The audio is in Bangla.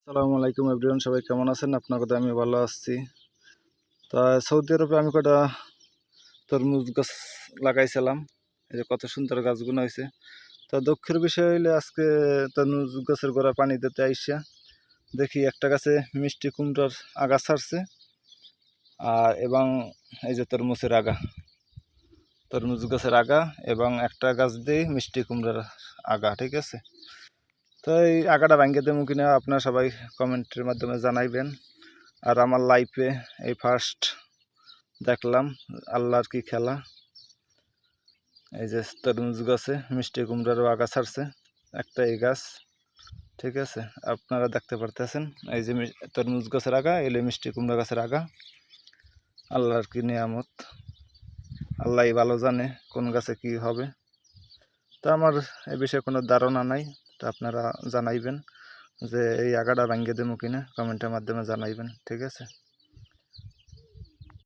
আসসালামু আলাইকুম এভরিওয়ান, সবাই কেমন আছেন? আপনার কথা আমি ভালো আছি। তা সৌদি আরবে আমি কটা তরমুজ গাছ লাগাইছিলাম। এই যে কত সুন্দর গাছগুলো হয়েছে। তা দুঃখের বিষয় হইলে আজকে তরমুজ গাছের গোড়ায় পানি দিতে আইসা দেখি একটা গাছে মিষ্টি কুমড়ার আগা ছাড়ছে, আর এবং এই যে তরমুজ গাছের আগা এবং একটা গাছ দিয়ে মিষ্টি কুমড়ার আগা, ঠিক আছে। তো এই আগাটা ভাঙ্গে দেবো কিনা আপনারা সবাই কমেন্টের মাধ্যমে জানাইবেন। আর আমার লাইফে এই ফার্স্ট দেখলাম আল্লাহর কি খেলা। এই যে তরমুজ গাছে মিষ্টি কুমড়ারও আগা ছাড়ছে একটা এই গাছ, ঠিক আছে। আপনারা দেখতে পারতেছেন এই যে তরমুজ গাছের আগা, এলে মিষ্টি কুমড়া গাছের আগা। আল্লাহর কি নিয়ামত, আল্লাহ ভালো জানে কোন গাছে কি হবে। তা আমার এই বিষয়ে কোনো ধারণা নাই। তা আপনারা জানাইবেন যে এই আগাটা ভাঙ্গে দেবো কিনা, কমেন্টের মাধ্যমে জানাইবেন, ঠিক আছে।